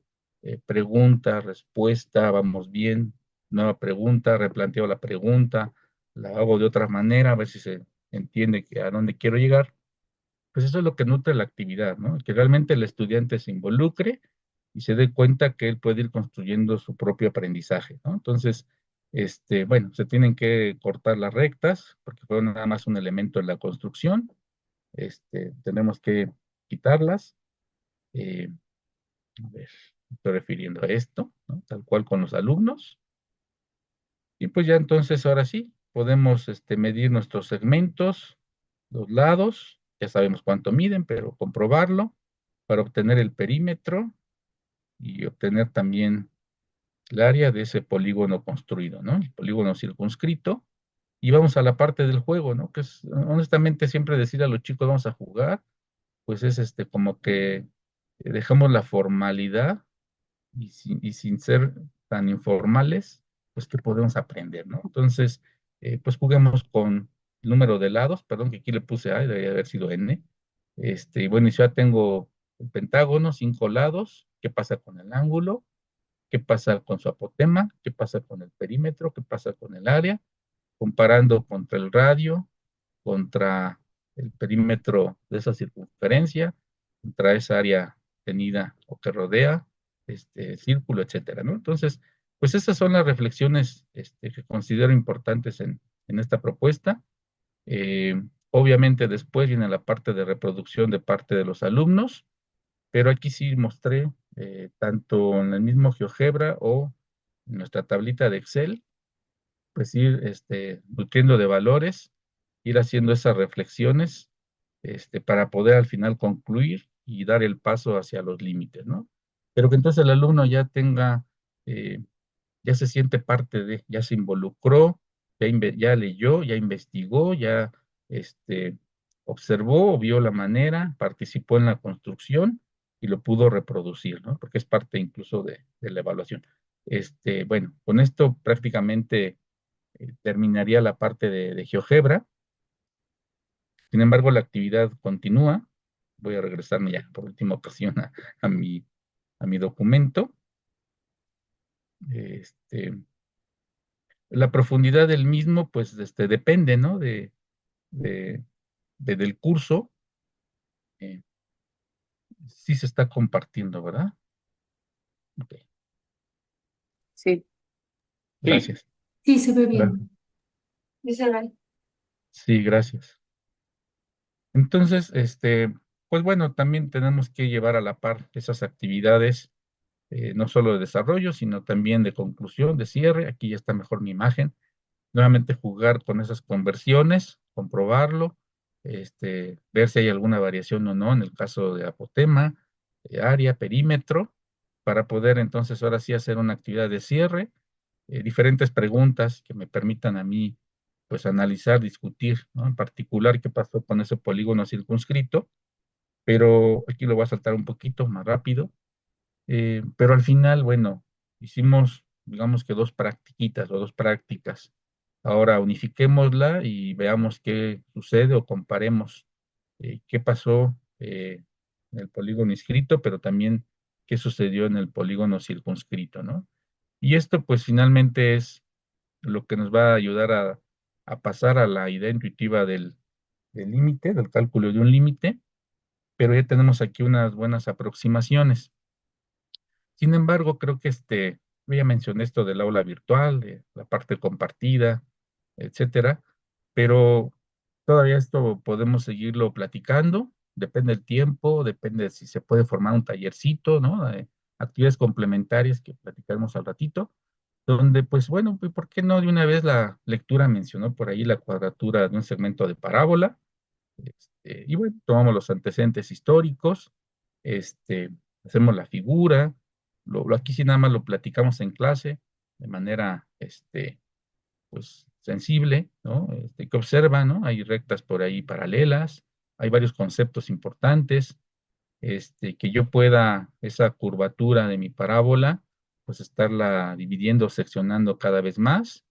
pregunta, respuesta, vamos bien, nueva pregunta, replanteo la pregunta, la hago de otra manera, a ver si se entiende a dónde quiero llegar, pues eso es lo que nutre la actividad, ¿no? Que realmente el estudiante se involucre y se dé cuenta que él puede ir construyendo su propio aprendizaje, ¿no? Entonces, bueno, se tienen que cortar las rectas, porque fue nada más un elemento en la construcción, tenemos que quitarlas, eh, a ver, me estoy refiriendo a esto, ¿no? Tal cual con los alumnos, y pues ya entonces ahora sí, podemos medir nuestros segmentos, los lados, ya sabemos cuánto miden, pero comprobarlo para obtener el perímetro y obtener también el área de ese polígono construido, ¿no? El polígono circunscrito. Y vamos a la parte del juego, ¿no? Que es, honestamente, siempre decir a los chicos, vamos a jugar, pues es como que dejamos la formalidad y sin ser tan informales, pues que podemos aprender, ¿no? Entonces, pues juguemos con el número de lados, perdón que aquí le puse A, debería haber sido N. Y bueno, y ya tengo el pentágono, cinco lados, ¿qué pasa con el ángulo? ¿Qué pasa con su apotema? ¿Qué pasa con el perímetro? ¿Qué pasa con el área? Comparando contra el radio, contra el perímetro de esa circunferencia, contra esa área tenida o que rodea este círculo, etcétera, ¿no? Entonces, pues esas son las reflexiones que considero importantes en esta propuesta. Obviamente después viene la parte de reproducción de parte de los alumnos, pero aquí sí mostré tanto en el mismo GeoGebra o nuestra tablita de Excel, pues ir nutriendo de valores, ir haciendo esas reflexiones, para poder al final concluir y dar el paso hacia los límites, ¿no? Pero que entonces el alumno ya tenga, eh, ya se siente parte de, ya se involucró, ya leyó, ya investigó, ya observó, vio la manera, participó en la construcción y lo pudo reproducir, ¿no? Porque es parte incluso de la evaluación. Bueno, con esto prácticamente terminaría la parte de GeoGebra. Sin embargo, la actividad continúa. Voy a regresarme ya por última ocasión a mi documento. Este, la profundidad del mismo, pues, depende, ¿no? De- del curso. Eh, sí se está compartiendo, ¿verdad? Ok, Sí. gracias. Sí, se ve Gra- bien. Dice Ray. Sí, gracias. Entonces, pues bueno, también tenemos que llevar a la par esas actividades, no solo de desarrollo, sino también de conclusión, de cierre. Aquí ya está mejor mi imagen. Nuevamente jugar con esas conversiones, comprobarlo, ver si hay alguna variación o no en el caso de apotema, área, perímetro, para poder entonces ahora sí hacer una actividad de cierre, diferentes preguntas que me permitan a mí pues analizar, discutir, ¿no? En particular qué pasó con ese polígono circunscrito, pero aquí lo voy a saltar un poquito más rápido. Pero al final, bueno, hicimos, digamos que dos practiquitas o dos prácticas. Ahora unifiquémosla y veamos qué sucede o comparemos qué pasó en el polígono inscrito, pero también qué sucedió en el polígono circunscrito, ¿no? Y esto pues finalmente es lo que nos va a ayudar a pasar a la idea intuitiva del límite, del cálculo de un límite, pero ya tenemos aquí unas buenas aproximaciones. Sin embargo, creo que yo ya mencioné esto del aula virtual, de la parte compartida, etcétera, pero todavía esto podemos seguirlo platicando, depende del tiempo, depende de si se puede formar un tallercito, ¿no? Actividades complementarias que platicaremos al ratito, donde, pues bueno, pues, ¿por qué no de una vez la lectura mencionó por ahí la cuadratura de un segmento de parábola? Y bueno, tomamos los antecedentes históricos, este, hacemos la figura, aquí sí nada más lo platicamos en clase de manera, pues, sensible, ¿no? Que observa, ¿no? Hay rectas por ahí paralelas, hay varios conceptos importantes, que yo pueda, esa curvatura de mi parábola, pues estarla dividiendo, seccionando cada vez más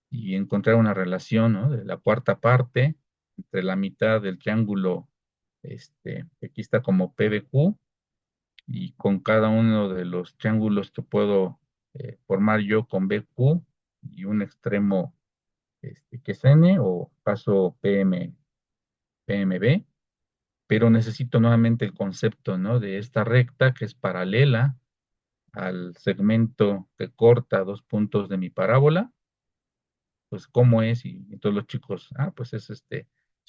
y encontrar una relación, ¿no? De la cuarta parte entre la mitad del triángulo, que aquí está como PBQ, y con cada uno de los triángulos que puedo formar yo con BQ y un extremo que es N o paso PMB, pero necesito nuevamente el concepto, ¿no? De esta recta que es paralela al segmento que corta dos puntos de mi parábola, pues cómo es, y entonces los chicos, pues es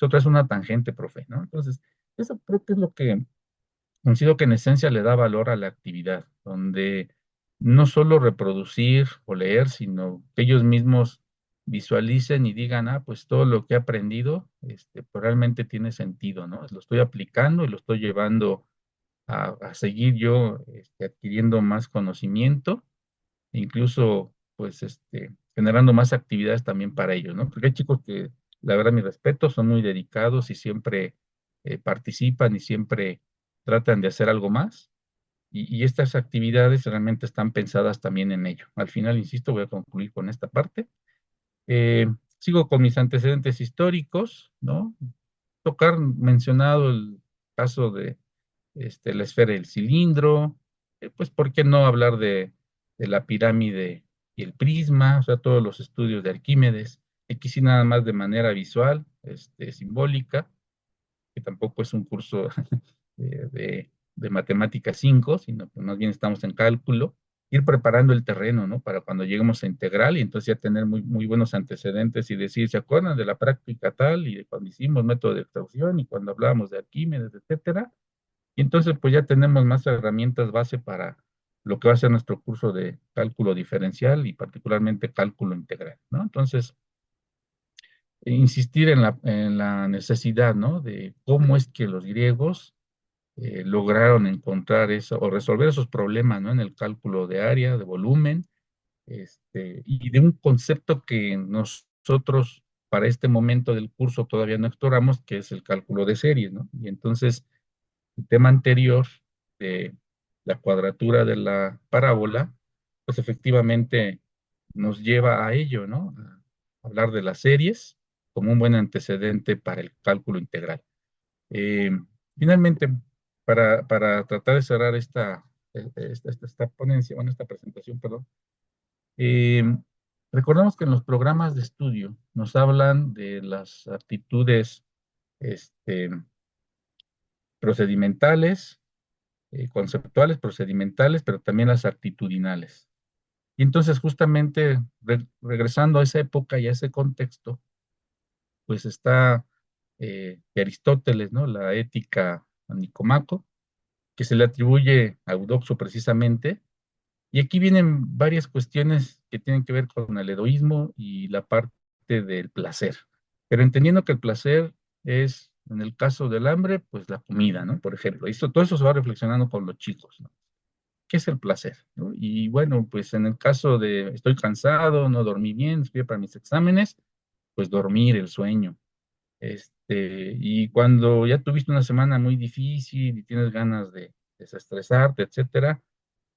otra, es una tangente, profe, ¿no? Entonces, eso creo que es lo que considero que en esencia le da valor a la actividad, donde no solo reproducir o leer, sino que ellos mismos visualicen y digan, pues todo lo que he aprendido, pues realmente tiene sentido, ¿no? Lo estoy aplicando y lo estoy llevando a seguir yo adquiriendo más conocimiento, incluso pues generando más actividades también para ellos, ¿no? Porque hay chicos que, la verdad, mi respeto, son muy dedicados y siempre participan y siempre tratan de hacer algo más. Y estas actividades realmente están pensadas también en ello. Al final, insisto, voy a concluir con esta parte. Sigo con mis antecedentes históricos, ¿no? Tocar mencionado el caso de la esfera del cilindro, pues, ¿por qué no hablar de la pirámide y el prisma? O sea, todos los estudios de Arquímedes, aquí sí nada más de manera visual, simbólica, que tampoco es un curso de matemática 5, sino que más bien estamos en cálculo, ir preparando el terreno, ¿no? Para cuando lleguemos a integral y entonces ya tener muy, muy buenos antecedentes y decir, ¿se acuerdan de la práctica tal y de cuando hicimos método de extracción y cuando hablábamos de Arquímedes, etcétera? Y entonces pues ya tenemos más herramientas base para lo que va a ser nuestro curso de cálculo diferencial y particularmente cálculo integral, ¿no? Entonces, insistir en la necesidad, ¿no? De cómo es que los griegos lograron encontrar eso o resolver esos problemas, ¿no? En el cálculo de área, de volumen, y de un concepto que nosotros para este momento del curso todavía no exploramos, que es el cálculo de series, ¿no? Y entonces, el tema anterior de la cuadratura de la parábola, pues efectivamente nos lleva a ello, ¿no? A hablar de las series como un buen antecedente para el cálculo integral. Eh, Finalmente, para tratar de cerrar esta ponencia, bueno, esta presentación, perdón, eh, recordemos que en los programas de estudio nos hablan de las aptitudes este, procedimentales, conceptuales, procedimentales, pero también las actitudinales. Y entonces, justamente, regresando a esa época y a ese contexto, pues está de Aristóteles, ¿no? La ética a Nicomaco, que se le atribuye a Eudoxo precisamente. Y aquí vienen varias cuestiones que tienen que ver con el hedoísmo y la parte del placer. Pero entendiendo que el placer es, en el caso del hambre, pues la comida, ¿no? Por ejemplo, todo eso se va reflexionando con los chicos, ¿no? ¿Qué es el placer? ¿No? Y bueno, pues en el caso de estoy cansado, no dormí bien, estoy para mis exámenes, pues dormir, el sueño. Y cuando ya tuviste una semana muy difícil y tienes ganas de desestresarte, etcétera,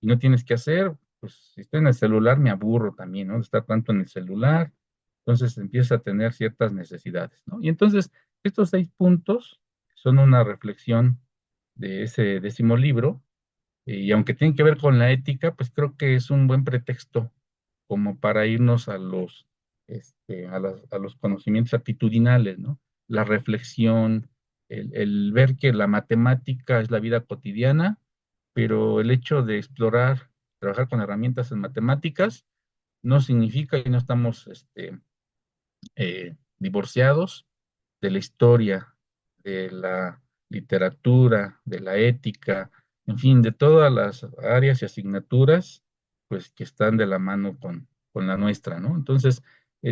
y no tienes que hacer, pues si estoy en el celular me aburro también, ¿no? De estar tanto en el celular, entonces empieza a tener ciertas necesidades, ¿no? Y entonces, estos 6 puntos son una reflexión de ese 10.º libro, y aunque tienen que ver con la ética, pues creo que es un buen pretexto como para irnos a los conocimientos actitudinales, ¿no? La reflexión, el ver que la matemática es la vida cotidiana, pero el hecho de explorar, trabajar con herramientas en matemáticas, no significa que no estamos divorciados de la historia, de la literatura, de la ética, en fin, de todas las áreas y asignaturas, pues que están de la mano con la nuestra, ¿no? Entonces,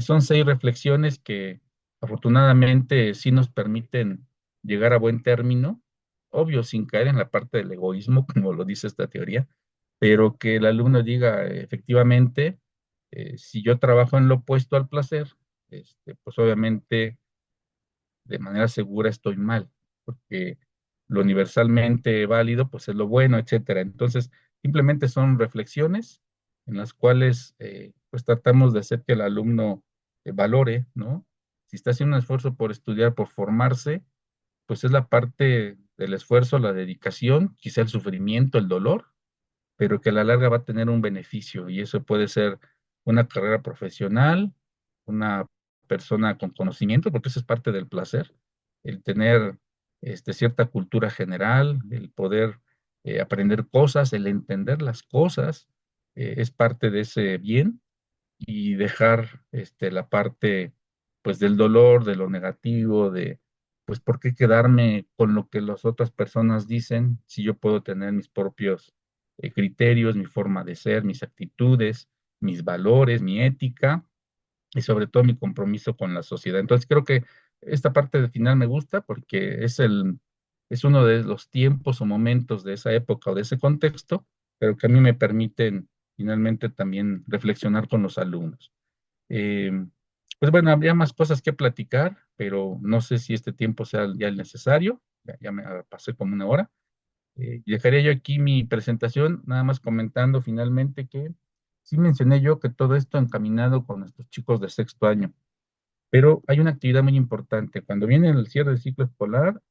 son 6 reflexiones que afortunadamente sí nos permiten llegar a buen término, obvio, sin caer en la parte del egoísmo, como lo dice esta teoría, pero que el alumno diga, efectivamente, si yo trabajo en lo opuesto al placer, pues obviamente de manera segura estoy mal, porque lo universalmente válido, pues es lo bueno, etcétera. Entonces, simplemente son reflexiones en las cuales, pues tratamos de hacer que el alumno valore, ¿no? Si está haciendo un esfuerzo por estudiar, por formarse, pues es la parte del esfuerzo, la dedicación, quizá el sufrimiento, el dolor, pero que a la larga va a tener un beneficio y eso puede ser una carrera profesional, una persona con conocimiento, porque eso es parte del placer, el tener cierta cultura general, el poder aprender cosas, el entender las cosas, es parte de ese bien y dejar la parte pues del dolor, de lo negativo, de pues por qué quedarme con lo que las otras personas dicen si yo puedo tener mis propios criterios, mi forma de ser, mis actitudes, mis valores, mi ética y sobre todo mi compromiso con la sociedad. Entonces creo que esta parte del final me gusta porque es uno de los tiempos o momentos de esa época o de ese contexto, pero que a mí me permiten finalmente también reflexionar con los alumnos. Eh, pues bueno, habría más cosas que platicar, pero no sé si este tiempo sea ya el necesario. Ya me pasé como una hora. Dejaría yo aquí mi presentación, nada más comentando finalmente que sí mencioné yo que todo esto encaminado con nuestros chicos de 6.º año, pero hay una actividad muy importante. Cuando viene el cierre del ciclo escolar,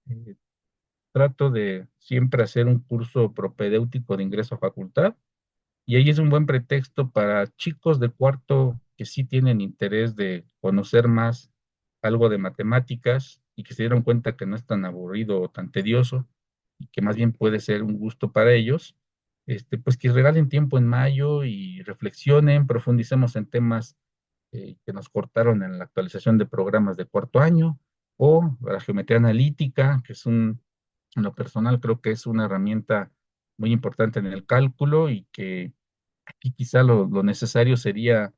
trato de siempre hacer un curso propedéutico de ingreso a facultad, y ahí es un buen pretexto para chicos de 4.º que sí tienen interés de conocer más algo de matemáticas y que se dieron cuenta que no es tan aburrido o tan tedioso y que más bien puede ser un gusto para ellos, pues que regalen tiempo en mayo y reflexionen, profundicemos en temas que nos cortaron en la actualización de programas de 4.º o la geometría analítica, que es en lo personal creo que es una herramienta muy importante en el cálculo y que aquí quizá lo necesario sería,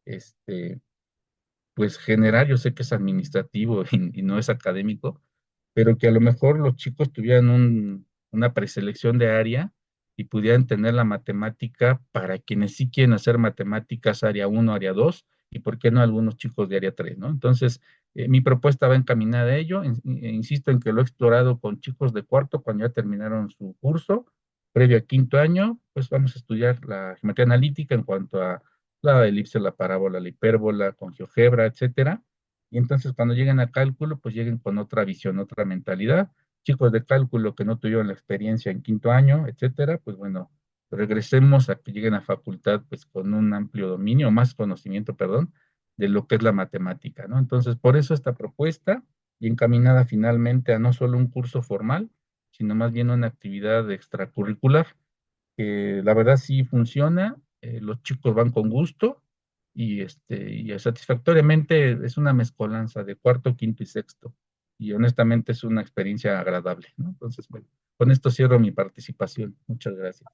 este, pues generar, yo sé que es administrativo y no es académico, pero que a lo mejor los chicos tuvieran una preselección de área y pudieran tener la matemática para quienes sí quieren hacer matemáticas área uno, área 2 y por qué no algunos chicos de área 3, ¿no? Entonces, mi propuesta va encaminada a ello. Insisto en que lo he explorado con chicos de cuarto cuando ya terminaron su curso, previo a quinto año, pues vamos a estudiar la geometría analítica en cuanto a la elipse, la parábola, la hipérbola, con GeoGebra, etcétera. Y entonces cuando lleguen a cálculo, pues lleguen con otra visión, otra mentalidad. Chicos de cálculo que no tuvieron la experiencia en quinto año, etcétera, pues bueno, regresemos a que lleguen a facultad pues con un amplio dominio, más conocimiento, perdón, de lo que es la matemática, ¿no? Entonces, por eso esta propuesta y encaminada finalmente a no solo un curso formal, sino más bien una actividad extracurricular que la verdad sí funciona, los chicos van con gusto y satisfactoriamente es una mezcolanza de cuarto, quinto y sexto. Y honestamente es una experiencia agradable, ¿no? Entonces, bueno, con esto cierro mi participación. Muchas gracias.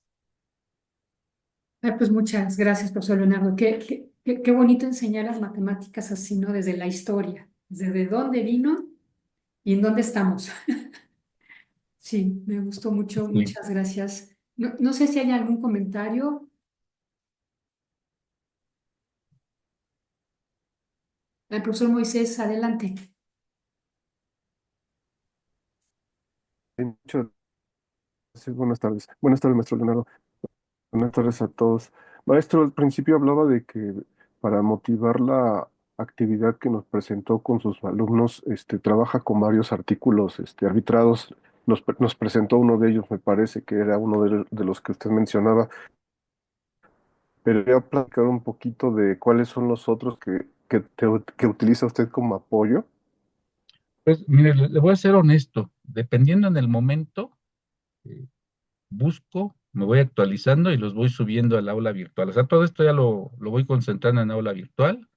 Ay, pues muchas gracias, profesor Leonardo. Qué bonito enseñar las matemáticas así, ¿no? Desde la historia, desde dónde vino y en dónde estamos. Sí, me gustó mucho, Sí. muchas gracias. No sé si hay algún comentario. El profesor Moisés, adelante. Muchas gracias. Buenas tardes. Buenas tardes, maestro Leonardo. Buenas tardes a todos. Maestro, al principio hablaba de que para motivar la actividad que nos presentó con sus alumnos, trabaja con varios artículos, arbitrados. Nos presentó uno de ellos, me parece que era uno de los que usted mencionaba, pero voy a platicar un poquito de cuáles son los otros que utiliza usted como apoyo. Pues mire, le voy a ser honesto, dependiendo en el momento, eh, busco, me voy actualizando y los voy subiendo al aula virtual. O sea, todo esto ya lo voy concentrando en aula virtual.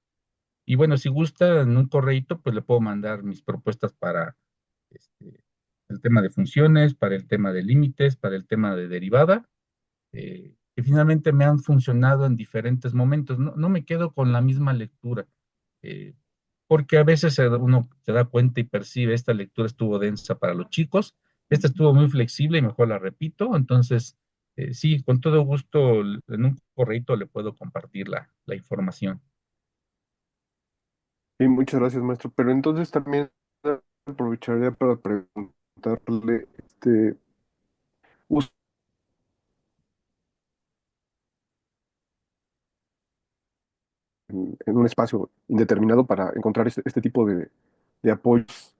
Y bueno, si gusta en un correíto, pues le puedo mandar mis propuestas para este, el tema de funciones, para el tema de límites, para el tema de derivada, que finalmente me han funcionado en diferentes momentos. No me quedo con la misma lectura, eh, porque a veces uno se da cuenta y percibe, esta lectura estuvo densa para los chicos, esta estuvo muy flexible y mejor la repito. Entonces, sí, con todo gusto en un correíto le puedo compartir la información. Y muchas gracias, maestro. Pero entonces también aprovecharía para preguntarle, ¿usa en un espacio indeterminado para encontrar este tipo de apoyos?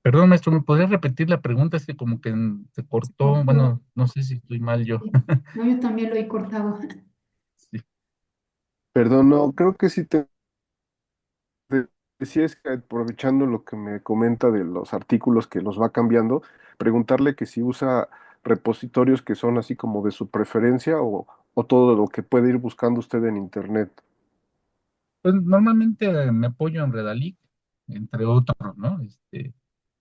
Perdón, maestro, ¿me podría repetir la pregunta? Es que como que se cortó, Cortó. bueno, no sé si estoy mal yo. Sí. No, yo también lo he cortado. Sí. Perdón, no, creo que sí decía es que aprovechando lo que me comenta de los artículos que los va cambiando, preguntarle que si usa repositorios que son así como de su preferencia o todo lo que puede ir buscando usted en internet. Pues normalmente me apoyo en Redalic, entre otros, ¿no?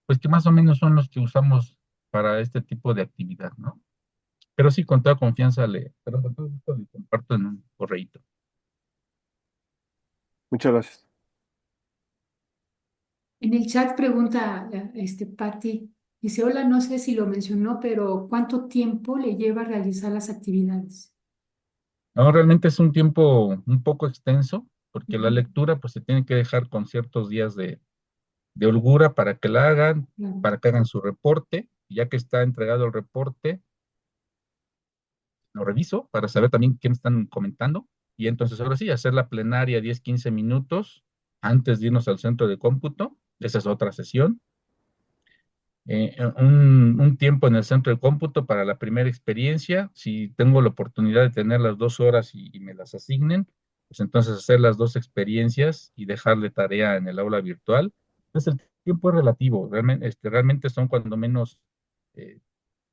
Pues que más o menos son los que usamos para este tipo de actividad, ¿no? Pero sí, con toda confianza pero con todo gusto le comparto en un correíto. Muchas gracias. En el chat pregunta Patti, dice, hola, no sé si lo mencionó, pero ¿cuánto tiempo le lleva a realizar las actividades? No, realmente es un tiempo un poco extenso, porque la Ujú. lectura pues se tiene que dejar con ciertos días de holgura para que la hagan, Claro. para que hagan su reporte, y ya que está entregado el reporte, lo reviso para saber también qué me están comentando, y entonces ahora sí, hacer la plenaria 10, 15 minutos antes de irnos al centro de cómputo, esa es otra sesión. Un tiempo en el centro de cómputo para la primera experiencia, si tengo la oportunidad de tener las 2 horas y me las asignen, pues entonces hacer las dos experiencias y dejarle tarea en el aula virtual. Entonces el tiempo es relativo, realmente son cuando menos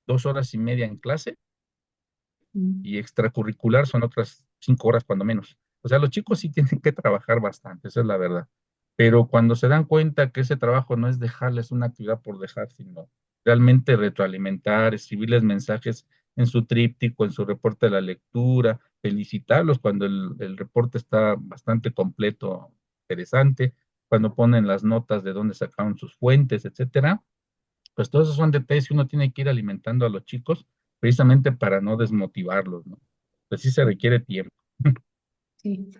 2 horas y media en clase Mm. y extracurricular son otras 5 horas cuando menos. O sea, los chicos sí tienen que trabajar bastante, esa es la verdad. Pero cuando se dan cuenta que ese trabajo no es dejarles una actividad por dejar, sino realmente retroalimentar, escribirles mensajes en su tríptico, en su reporte de la lectura, felicitarlos cuando el reporte está bastante completo, interesante, cuando ponen las notas de dónde sacaron sus fuentes, etcétera. Pues todos esos son detalles que uno tiene que ir alimentando a los chicos precisamente para no desmotivarlos, ¿no? Pues sí se requiere tiempo. Sí.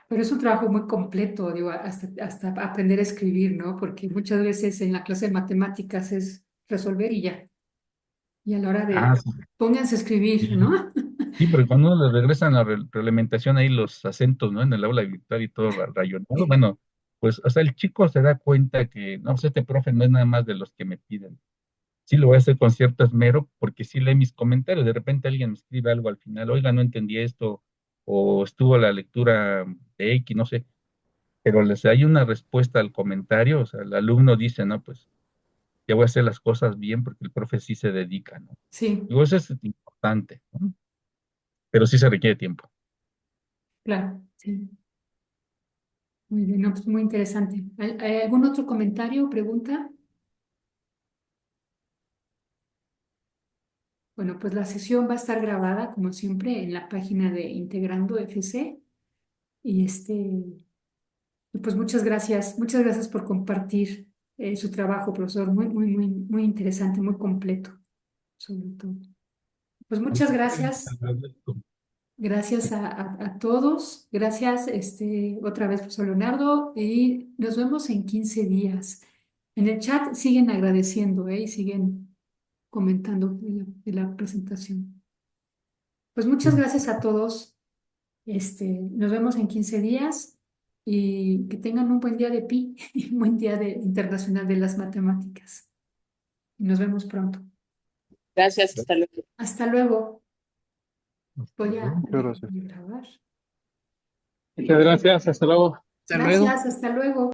Pero es un trabajo muy completo, digo, hasta aprender a escribir, ¿no? Porque muchas veces en la clase de matemáticas es resolver y ya. Y a la hora Ah, de pónganse a escribir, sí. ¿no? Sí, porque cuando uno le regresan la realimentación ahí los acentos, ¿no? En el aula virtual y todo rayonado, bueno, pues, o sea, el chico se da cuenta que, no, pues este profe no es nada más de los que me piden. Sí lo voy a hacer con cierto esmero, porque sí lee mis comentarios. De repente alguien me escribe algo al final, oiga, no entendí esto, o estuvo la lectura de X, no sé, pero les hay una respuesta al comentario, o sea, el alumno dice, no, pues, ya voy a hacer las cosas bien porque el profe sí se dedica, ¿no? Sí, Y eso es importante, ¿no? Pero sí se requiere tiempo. claro, sí. Muy bien, no, pues muy interesante. ¿Hay algún otro comentario o pregunta? Bueno, pues la sesión va a estar grabada, como siempre, en la página de Integrando FC. Y y pues muchas gracias por compartir su trabajo, profesor. Muy interesante, muy completo, sobre todo. Pues Al muchas contrario, gracias. te agradezco. Gracias a todos. Gracias, otra vez, profesor Leonardo. Y nos vemos en 15 días. En el chat siguen agradeciendo, y siguen comentando de la presentación. Pues muchas gracias a todos. Nos vemos en 15 días y que tengan un buen día de Pi y un buen día Internacional de las Matemáticas. Nos vemos pronto. Gracias, hasta luego. Hasta luego. Hasta Voy a luego. Muchas dejar gracias. de grabar. Muchas gracias, hasta luego. Hasta luego. Gracias, hasta luego.